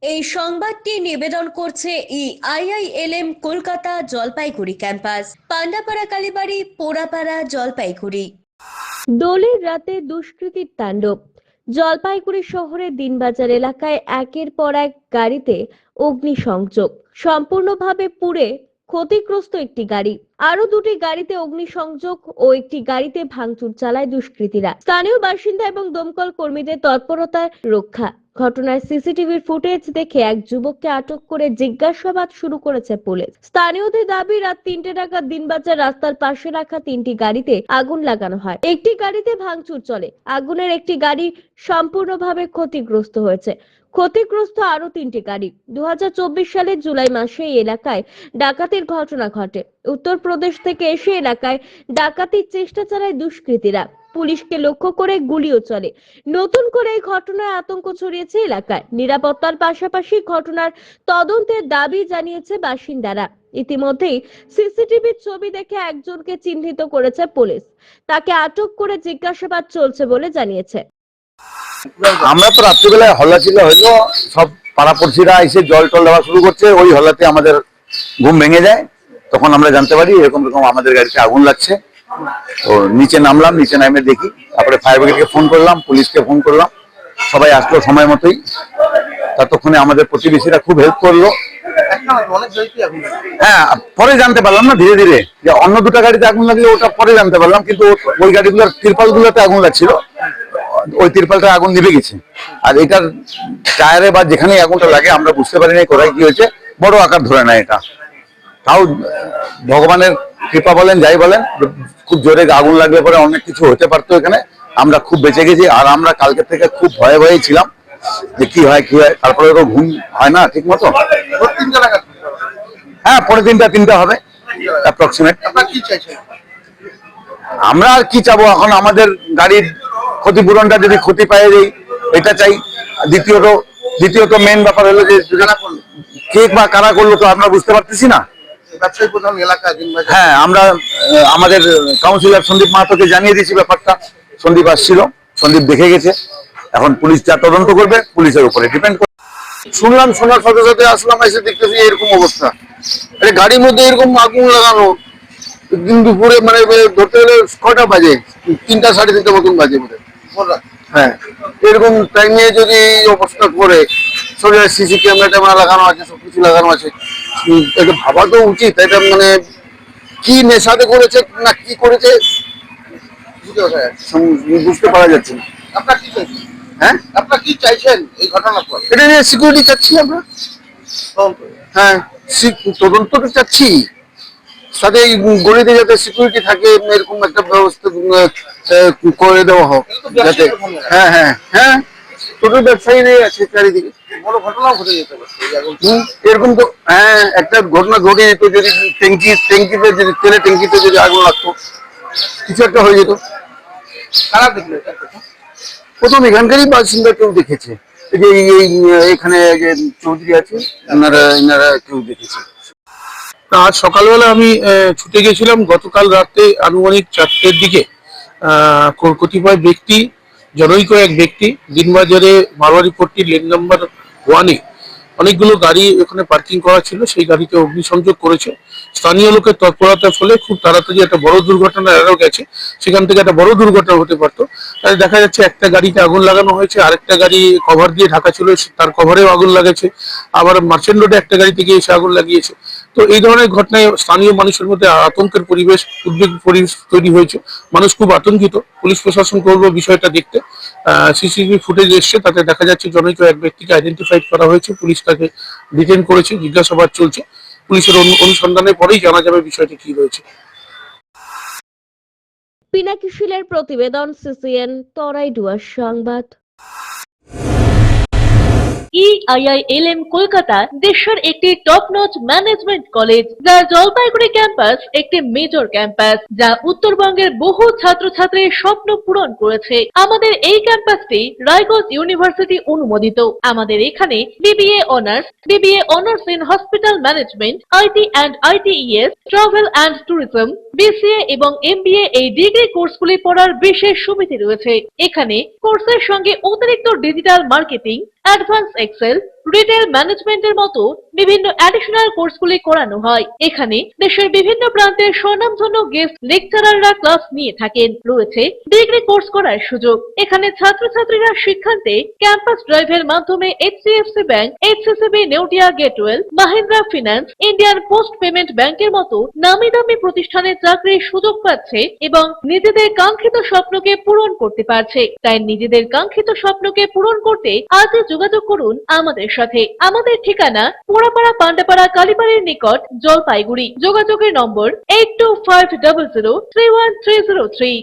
এই সংবাদটি নিবেদন করছে আইআইএলএম কলকাতা জলপাইগুড়ি ক্যাম্পাস, পান্ডাপাড়া কালীবাড়ি, পোড়াপাড়া, জলপাইগুড়ি। দোলের রাতে দুষ্কৃতীর তাণ্ডব। জলপাইগুড়ি শহরের দিনবাজার এলাকায় একের পর এক গাড়িতে অগ্নিসংযোগ, সম্পূর্ণভাবে পুড়ে ক্ষতিগ্রস্ত একটি গাড়ি। আরো দুটি গাড়িতে অগ্নিসংযোগ ও একটি গাড়িতে ভাঙচুর চালায় দুষ্কৃতীরা। স্থানীয় বাসিন্দা এবং দমকল কর্মীদের তৎপরতায় রক্ষা। ঘটনায় সিসিটিভির ফুটেজ দেখে এক যুবককে আটক করে জিজ্ঞাসাবাদ শুরু করেছে পুলিশ। স্থানীয়দের দাবি, রাত ৩টে নাগাদ দিনবাজার রাস্তার পাশে রাখা ৩টি গাড়িতে আগুন লাগানো হয়। একটি গাড়িতে ভাঙচুর চলে। আগুনের একটি গাড়ি সম্পূর্ণভাবে ক্ষতিগ্রস্ত হয়েছে। ক্ষতিগ্রস্ত আরো ৩টি গাড়ি। 2024 সালের জুলাই মাসে এই এলাকায় ডাকাতির ঘটনা ঘটে। উত্তরপ্রদেশ থেকে এসে এলাকায় ডাকাতির চেষ্টা চালায় দুষ্কৃতীরা। পুলিশকে লক্ষ্য করে গুলিও চলে। নতুন করে এই ঘটনায় আতঙ্ক ছড়িয়েছে এলাকায়। নিরাপত্তার পাশাপাশি ঘটনার তদন্তের দাবি জানিয়েছে বাসিন্দারা। ইতিমধ্যেই সিসিটিভির ছবি দেখে একজনকে চিহ্নিত করেছে পুলিশ। তাকে আটক করে জিজ্ঞাসাবাদ চলছে বলে জানিয়েছে। আমরা তো রাত্রিবেলায় হল্লা ছিল, হইলো সব পাড়াপড়শিরা এসে জল টল দেওয়া শুরু করছে। ওই হল্লাতে আমাদের ঘুম ভেঙে যায়। তখন আমরা জানতে পারি এরকম এরকম আমাদের গাড়িতে আগুন লাগছে। তো নিচে নামলাম, নিচে নামে দেখি, তারপরে ফায়ার ব্রিগেডকে ফোন করলাম, পুলিশকে ফোন করলাম, সবাই আসলো সময় মতোই। ততক্ষণে আমাদের প্রতিবেশীরা খুব হেল্প করলো। হ্যাঁ, পরে জানতে পারলাম না ধীরে ধীরে যে অন্য দুটো গাড়িতে আগুন লাগলে ওটা পরে জানতে পারলাম, কিন্তু ওই গাড়িগুলোর তিরপাল গুলোতে আগুন লাগছিল, ওই তিরপালটা আগুন নিভে গেছে। আর এটার টায়ারে বা যেখানে আগুনটা লাগে আমরা বুঝতে পারিনি কোথায় কি হয়েছে, বড় আকার ধরে না এটা। তাও ভগবানের কৃপা বলেন যাই বলেন, খুব জোরে আগুন লাগলে পরে অনেক কিছু হতে পারতো এখানে। আমরা খুব বেঁচে গেছি। আর আমরা কালকে থেকে খুব ভয়ে ভয়ে ছিলাম যে কি হয় কি হয়। তারপরে তো ঘুম হয় না ঠিক মতো। হ্যাঁ, পরে 3টা হবে অ্যাপ্রক্সিমেট। আমরা আর কি চাবো এখন, আমাদের গাড়ির ক্ষতিপূরণটা যদি ক্ষতি পায় যাই এটা চাই। দ্বিতীয়ত মেন ব্যাপার হলো যে কে বা কারা করলো তো আমরা বুঝতে পারতেছি না। হ্যাঁ, আমরা আমাদের কাউন্সিলর সন্দীপ মাহাতোকে জানিয়ে দিয়েছি ব্যাপারটা। সন্দীপ আসছিল, সন্দীপ দেখে গেছে। এখন পুলিশ যা তদন্ত করবে পুলিশের উপরে ডিপেন্ড করে। শুনলাম, শোনার সাথে সাথে আসলাম, এসে দেখতেছি এরকম অবস্থা। গাড়ির মধ্যে এরকম আগুন লাগানো দিন দুপুরে, মানে ধরতে গেলে কটা বাজে, 3টা 3:30 মতন বাজে বোধ হয়। হ্যাঁ, এরকম টাইমে যদি অবস্থা করে, শরীরে সিসি ক্যামেরা ট্যামেরা লাগানো আছে, সবকিছু লাগানো আছে, এটা ভাবা তো উচিত। এটা মানে কি নেশাতে করেছে না কি করেছে বুঝতে পারা যাচ্ছে না। আপনার কি চাইছেন? হ্যাঁ, আপনার কি চাইছেন এই ঘটনার পর? এটা নিয়ে সিকিউরিটি চাচ্ছি আমরা। হ্যাঁ, তদন্ত তো চাচ্ছি, সাথে গলিতে যাতে সিকিউরিটি থাকে এরকম একটা ব্যবস্থা করে দেওয়া হোক যাতে। হ্যাঁ হ্যাঁ হ্যাঁ, ছোট ব্যবসায়ীরাই আছে চারিদিকে, বড় ঘটনাও ঘটে যেতে পারে এরকম তো। হ্যাঁ, একটা ঘটনা ঘটে যেত যদি ট্যাঙ্কিতে যদি তেলের ট্যাঙ্কিতে যদি আগুন লাগতো, কিছু একটা হয়ে যেত। কারা দেখলো? প্রথম এখানকারই বাসিন্দা কেউ দেখেছে, যে এখানে যে চৌধুরী আছে এনারা কেউ দেখেছে। আজ সকালবেলা আমি ছুটে গেছিলাম গতকাল রাতে আনুমানিক 4টের দিকে। কতিপয় ব্যক্তি, জনৈক এক ব্যক্তি দিনবাজারে মারোয়ারি পট্টির লেন নাম্বার 1-এ অনেকগুলো গাড়ি ওখানে পার্কিং করা ছিল, সেই গাড়িতে অগ্নিসংযোগ করেছে। স্থানীয় লোকের তৎপরতার ফলে খুব তাড়াতাড়ি একটা বড় দুর্ঘটনা এড়ানো গেছে। সেখান থেকে একটা বড় দুর্ঘটনা হতে পারতো। তাই দেখা যাচ্ছে একটা গাড়িতে আগুন লাগানো হয়েছে, আরেকটা গাড়ি কভার দিয়ে ঢাকা ছিল, তার কভারেও আগুন লাগাচ্ছে। আবার মার্চেন্ট রোডে একটা গাড়ি থেকে এসে আগুন লাগিয়েছে। তো এই ধরনের ঘটনায় স্থানীয় মানুষের মধ্যে আতঙ্কের পরিবেশ, উদ্বেগ পরিবেশ তৈরি হয়েছে। মানুষ খুব আতঙ্কিত। পুলিশ প্রশাসন করবো বিষয়টা দেখতে। সিসিটিভি ফুটেজ এসছে, তাতে দেখা যাচ্ছে জনৈক এক ব্যক্তিকে আইডেন্টিফাইড করা হয়েছে। পুলিশ তাকে ডিটেইন করেছে, জিজ্ঞাসাবাদ চলছে। পুলিশের অনুসন্ধানের পরেই জানা যাবে বিষয়টি কি রয়েছে। পিনাকি শীলের প্রতিবেদন, সিসিএন তরাইডুয়ার সংবাদ। আইআইএলএম কলকাতা দেশের একটি টপ নচ ম্যানেজমেন্ট কলেজ, যার জলপাইগুড়ি ক্যাম্পাস একটি মেজর ক্যাম্পাস, যা উত্তরবঙ্গের বহু ছাত্রছাত্রীর স্বপ্ন পূরণ করেছে। আমাদের এই ক্যাম্পাসটি রায়গঞ্জ ইউনিভার্সিটি অনুমোদিত। আমাদের এখানে BBA honours in hospital management, IT and ITES, travel and tourism, BCA এবং এমবিএ এই ডিগ্রি কোর্সগুলি পড়ার বিশেষ সুবিধা রয়েছে। এখানে কোর্সের সঙ্গে অতিরিক্ত digital marketing, advance excel, retail ম্যানেজমেন্টের মতো বিভিন্ন অ্যাডিশনাল কোর্সগুলি করানো হয়। এখানে দেশের বিভিন্ন প্রান্তের স্বনামধন্য গেস্ট লেকচারাররা ক্লাস নিয়ে থাকেন। রয়েছে ডিগ্রি কোর্স করার সুযোগ। এখানে ছাত্রছাত্রীরা শিক্ষান্তে ক্যাম্পাস ড্রাইভের মাধ্যমে HDFC bank, HSBC Neotia Getwel, Mahindra finance, Indian post payment ব্যাংকের মতো নামি দামি প্রতিষ্ঠানে চাকরির সুযোগ পাচ্ছে এবং নিজেদের কাঙ্ক্ষিত স্বপ্নকে পূরণ করতে পারছে। তাই নিজেদের কাঙ্ক্ষিত স্বপ্নকে পূরণ করতে আজই যোগাযোগ করুন আমাদের সাথে। আমাদের ঠিকানা পোড়াপাড়া পান্ডাপাড়া কালীবাড়ির নিকট, জলপাইগুড়ি। যোগাযোগের নম্বর 8250031303।